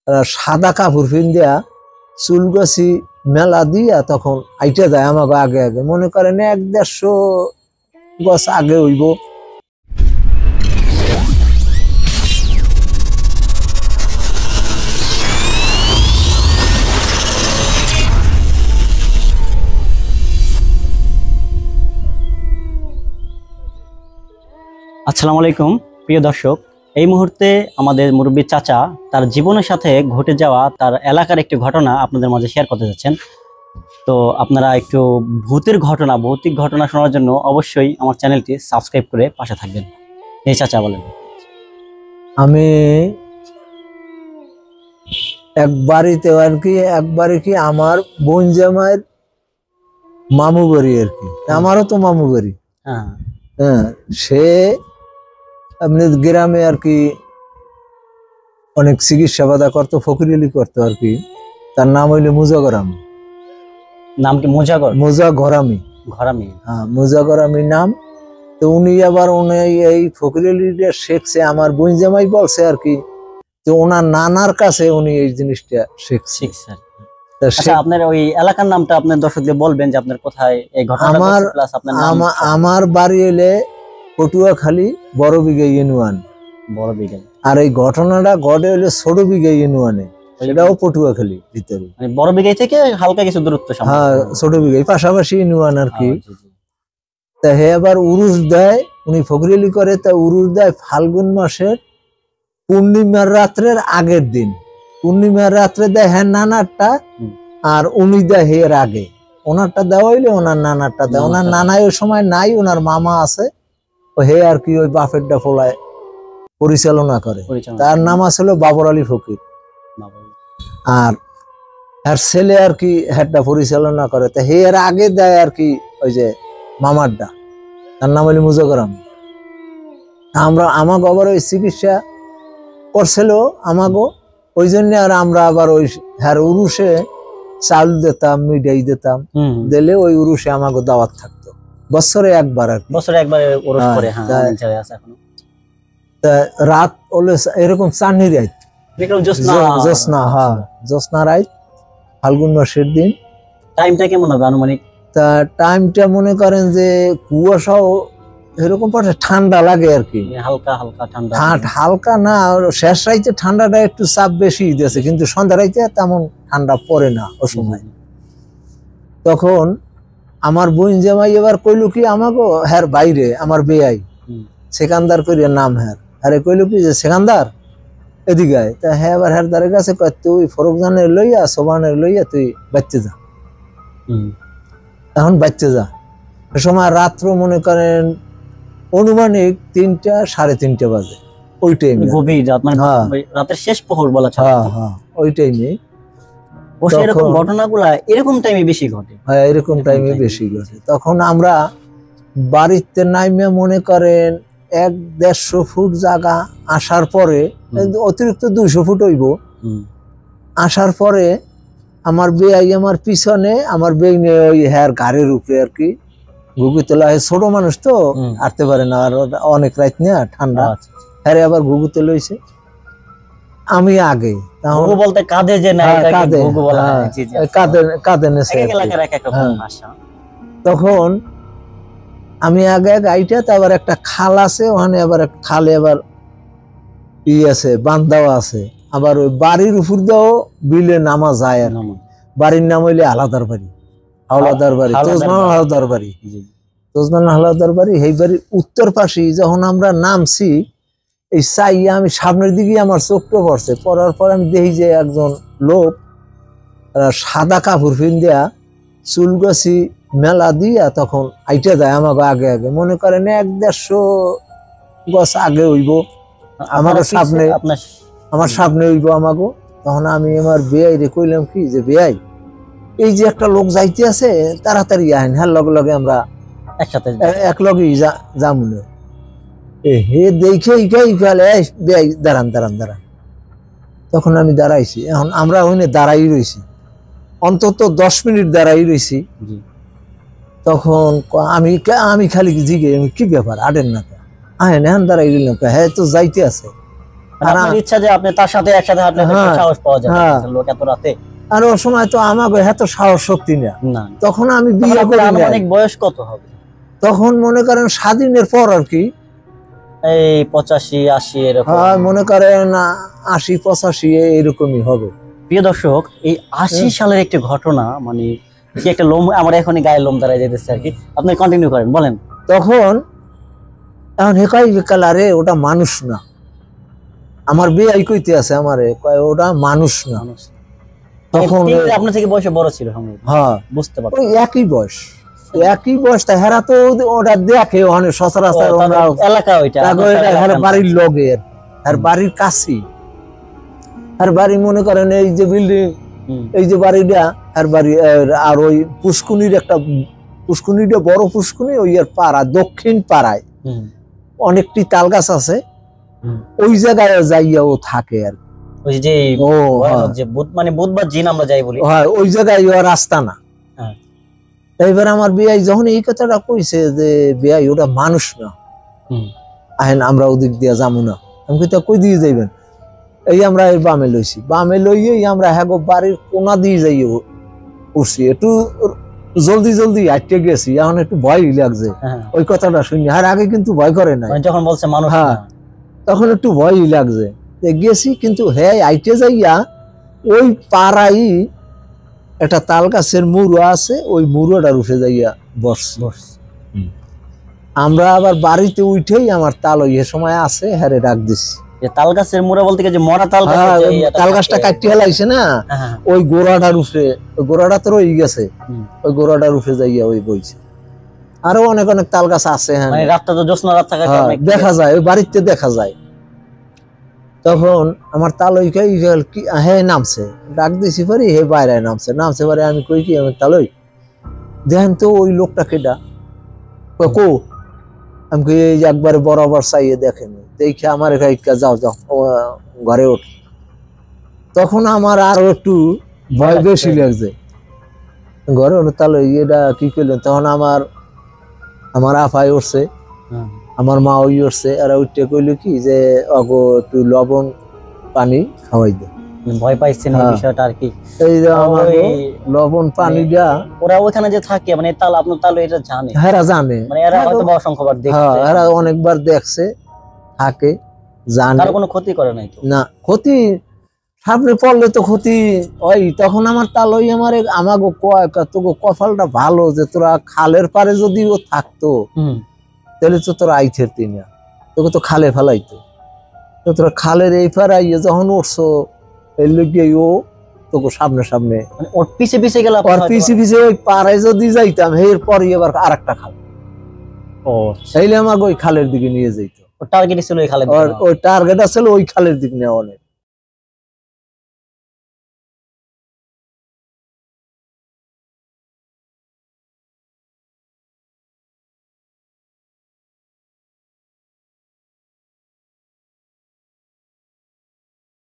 সাদা কাপড় ফিন দিয়া চুল গাছি মেলা দিয়া তখন আইটা যায় আমাকে আগে আগে মনে করেন 1-150 গছ আগে হইব। আসসালামু আলাইকুম প্রিয় দর্শক, এই মুহূর্তে আমাদের মুরব্বী চাচা তার জীবনের সাথে ঘটে যাওয়া তার এলাকার একটি ঘটনা আপনাদের মাঝে শেয়ার করতে যাচ্ছেন। তো আপনারা একটু ভৌতিক ঘটনা শোনার জন্য অবশ্যই আমার চ্যানেলটি সাবস্ক্রাইব করে পাশে থাকবেন। এই চাচা বলেন। আমি একবারে কি আমার বোন জামাইয়ের মামু বাড়ি আর কি, আমারও তো মামু বাড়ি। হ্যাঁ, সে আপনি গ্রামে আর কি অনেক চিকিৎসা বাধা করতো, ফকিরিলি করতো আর কি। তার নাম হইলে মুজাগরামি। নাম কি? মুজাগরামি। হ্যাঁ, মুজাগরামি নাম। তো উনি আবার এই ফকিরিলিটা শেখছে, আমার বোন জামাই বলছে আর কি, তো ওনার নানার কাছে উনি এই জিনিসটা শিখছে। আচ্ছা, আপনার ওই এলাকার নামটা আপনার দর্শকদের বলবেন যে আপনার কোথায় এই ঘটনাটা ঘটেছে, প্লাস আপনার নাম। আমার বাড়ি হইলে পটুয়াখালী বড়বিঘা ইউনিয়ন। আর এই ঘটনাটা ঘটে হইলে ছোটবিঘা ইউনিয়নে, সেটাও পটুয়াখালী ভিতরে। বড়বিঘা থেকে হালকা কিছু দূরত্ব। হ্যাঁ, ছোটবিঘা পাশাপাশি ইউনিয়ন আর কি। তা হে আবার উরুস দেয়, উনি ফকরিলি করে। তা উরুস দেয় ফাল্গুন মাসের পূর্ণিমার রাত্রের আগের দিন। পূর্ণিমার রাত্রে দেয় হ্যাঁ নানারটা, আর উনি দেয় এর আগে। ওনারটা দেওয়া হইলে ওনার নানারটা দেয়। ওনার নানাই ওই সময় নাই, ওনার মামা আছে, হে আর কি ওই বাফেরটা ফলায় পরিচালনা করে। তার নাম আসলে বাবর আলী ফকির। আর ছেলে আর কি হেডটা পরিচালনা করে। তা হে এর আগে দেয় আর কি ওই যে মামারটা, তার নাম হইলে মুজাগরামি। আমাকে আবার ওই চিকিৎসা করছিল আমাগো, ওই জন্য আর আমরা আবার ওই হ্যার উরুষে চাল দিতাম, মিঠাই দিতাম, দিলে ওই উরুষে আমাকে দাওয়াত থাকতো বছরে একবার আর রাত হলে এরকম চাঁদনি রাত, জ্যোৎস্না রাত, ফাল্গুন মাসের দিন। টাইমটা কেমন হবে আনুমানিক? তা টাইমটা মনে করেন যে কুয়াশাও এরকম ঠান্ডা লাগে আর কি, হালকা না। শেষ রাইতে ঠান্ডাটা একটু চাপ বেশি দিয়েছে, কিন্তু সন্ধ্যা রাইতে তেমন ঠান্ডা পড়ে না ও সময়। তখন আমার বোন জামাই এবার কইলো কি আমাকে হ্যার বাইরে আমার বেয়াই সেকান্দার করিয়া নাম হ্যারে কইলো কি যে সেকান্দার এদিকে আয়। তা হ্যাঁ এবার হ্যার দ্বারের কাছে কয় তুই ফরকজানের লইয়া সোবানের লইয়া তুই বাচ্চা যা, এখন বাচ্চা যা। এ সময় রাত্র মনে করেন অনুমানিক 3টা 3:30 বাজে, ওই টাইমে রাতের শেষ প্রহর বলা চলে। হ্যাঁ, ওই টাইমে এরকম ঘটনাগুলা এরকম টাইমে বেশি ঘটে। হ্যাঁ, এরকম টাইমে বেশি ঘটে। তখন আমরা বাড়িতে নাইমে মনে করেন 1-150 ফুট জায়গা আসার পরে, অতিরিক্ত 200 ফুট হইব, আসার পরে আমার বেয়াই আমার পিছনে, আমার বেইনে ওই হ্যার ঘাড়ের উপরে আর কি ঘুঘু তোলা। ছোট মানুষ তো আটতে পারে না, আর অনেক রাত না ঠান্ডা। হ্যাঁ আবার ঘুঘু তোলা হয়েছে, আমি আগে বলতে কাঁধে যে কাঁধে নেছে। তখন আমি আগে আইটা, আবার একটা খাল আছে ওখানে, আবার খালে আবার আছে বান্ধাও আছে। আবার ওই বাড়ির উপর দিয়েও বিলে নামা যায় আর বাড়ির নাম হইলে হাওলাদার বাড়ি, তোজমান হাওলাদার বাড়ি। এই বাড়ির উত্তর পাশে যখন আমরা নামছি, এই চাইয়া আমি সামনের দিকে আমার চোখটা পড়ছে, পড়ার পর আমি দেখি যে একজন লোক সাদা কাপড় ফিন দিয়া চুল গাছি মেলা দিয়া তখন আইটা যায় আমাকে আগে আগে। মনে করেন 1-150 গছ আগে হইব, আমার সামনে হইব আমাকে। তখন আমি আমার বেয়াই রে কইলাম কি যে বেয়াই, এই যে একটা লোক যাইতে আছে, তাড়াতাড়ি আইন। হ্যাঁ, লগে লগে আমরা একসাথে একলগে যামুনে। হে দেখে বেয়াই দাঁড়ান। তখন আমি দাঁড়াইছি, এখন আমরা ওখানে দাঁড়াই রয়েছি, অন্তত 10 মিনিট দাঁড়াই রয়েছি। তখন আমি খালি জিগে কি ব্যাপার আটেন না, এখন দাঁড়াই রইলাম। হ্যাঁ, তো যাইতে আছে। আপনার ইচ্ছা যে আপনি তার সাথে একসাথে হাঁটলে সাহস পাওয়া যায়, লোক এত রাতে। আর ওই সময় তো আমাকে এত সাহস শক্তি না, তখন আমি বিয়ে করি। অনেক বয়স কত হবে তখন? মনে করেন স্বাধীনের পর আর কি, এই 85-80 এরকম। মনে করেন 80-85 এরকমই হবে। প্রিয় দর্শক, এই 80 সালের একটি ঘটনা, মানে কি একটা লোম, আমার এখনই গায়ে লোম দাঁড়ায় যেতেছে আর কি। আপনি কন্টিনিউ করেন, বলেন। তখন এখন হেকাই কালারে ওটা মানুষ না, আমার বিয়ে কইতে আছে আমারে কয় ওটা মানুষ না। তখন আপনার থেকে বয়সে বড় ছিল? হ্যাঁ, বুঝতে পারছি। ওই একই বয়স তা হেরা তো ওটা দেখে অনেক সচরাচর এলাকা, ওইটা বাড়ির লগের আর বাড়ির কাছেই। আর বাড়ি মনে করেন এই যে বিল্ডিং, এই যে বাড়িটা আর বাড়ি, আর ওই পুষ্কুনিটা বড় পুষ্কুনি, ওই এর পাড়া দক্ষিণ পাড়ায় অনেকটি তাল গাছ আছে, ওই জায়গায় যাইয়া ও থাকে আর ওই যে মানে বুধবার জিন আমরা যাই বলি, ওই জায়গায় রাস্তা না। এইবার আমার বিয়াই যখন এই কথাটা কইছে যে বিয়াই ওটা মানুষ না, আহেন আমরা ওদিক দিয়া যাবো না। আমি কই কই দিয়ে যাইবেন? এই আমরা এই বামে লইছি, বামে লইয়েই আমরা হ্যাগো বাড়ির কোনা দিয়ে যাই উঠছি। একটু জলদি হাঁটতে গেছি, এখন একটু ভয়ই লাগছে ওই কথাটা শুনি। আর আগে কিন্তু ভয় করে না, যখন বলছে মানুষ, তখন একটু ভয়ই লাগছে। গেছি কিন্তু হ্যাঁ আইটে যাইয়া ওই পাড়াই একটা তাল গাছের মুড়ো আছে, ওই মুড়োটার উঠে যাইয়া বসছে। আমরা আবার বাড়িতে উঠেই আমার তাল ওই সময় আছে হ্যারে ডাক দিছি। তাল গাছের মুড়া বলতে কি যে মরা তাল গাছ, তাল গাছটা কাটতে হেলাইছে না, ওই গোড়াটার উঠে, ওই গোড়াটা তো রয়ে গেছে, ওই গোড়াটার উঠে যাইয়া ওই বইছে। আরো অনেক তাল গাছ আছে, হ্যাঁ রাতটা তো জ্যোৎস্না রাত থাকে, দেখা যায়, ওই বাড়িতে দেখা যায়। তখন আমার তালই হ্যাঁ নামছে, ডাক দিছি পারি হে বাইরে নামছে পারে। আমি কই কি আমি তালই দেখেন তো ওই লোকটা কেডা? কো আমি কই এই যে একবারে বরাবর চাইয়ে দেখেন, দেখে আমার যাও ঘরে ওঠ। তখন আমার আরো একটু ভয় বেশি লাগছে, ঘরে ওঠ তালই এটা কি করলেন? তখন আমার আফাই উঠছে, আমার মা ওই উঠছে, আর ওইটা কইলো কি যে অগো একটু লবণ পানি খাওয়াই দে। ভয় পাইছেন এই বিষয়টা আর কি। এই যে আমার লবণ পানিটা ওরা ওখানে যে থাকে, মানে তাল আপনার তাল এটা জানে, হেরা জানে, মানে এরা হয়তো অসংখ্যবার দেখছে, এরা অনেকবার দেখছে, থাকে, জানে। তার কোনো ক্ষতি করে নাই তো? না, ক্ষতি সামনে পড়লে তো ক্ষতি ওই। তখন আমার তাল ওই আমাগো কয় তোকে কপালটা ভালো যে তোরা খালের পারে যদি ও থাকতো তাহলে তো তোরা আইথের না, তোকে তো খালে ফেলাইতো। তো তোরা খালের এই পাড়াইয়ে যখন উঠছো, এই লোকে ও তোকে সামনে ওর পিছে গেল, ওর পিছে ওই পাড়ায় যদি যাইতাম, এরপরই এবার আর একটা খাল, তাইলে আমাকে ওই খালের দিকে নিয়ে যাইতো। টার্গেট ছিল ওই খালের, ওই টার্গেট ছিল ওই খালের দিকে নেওয়া।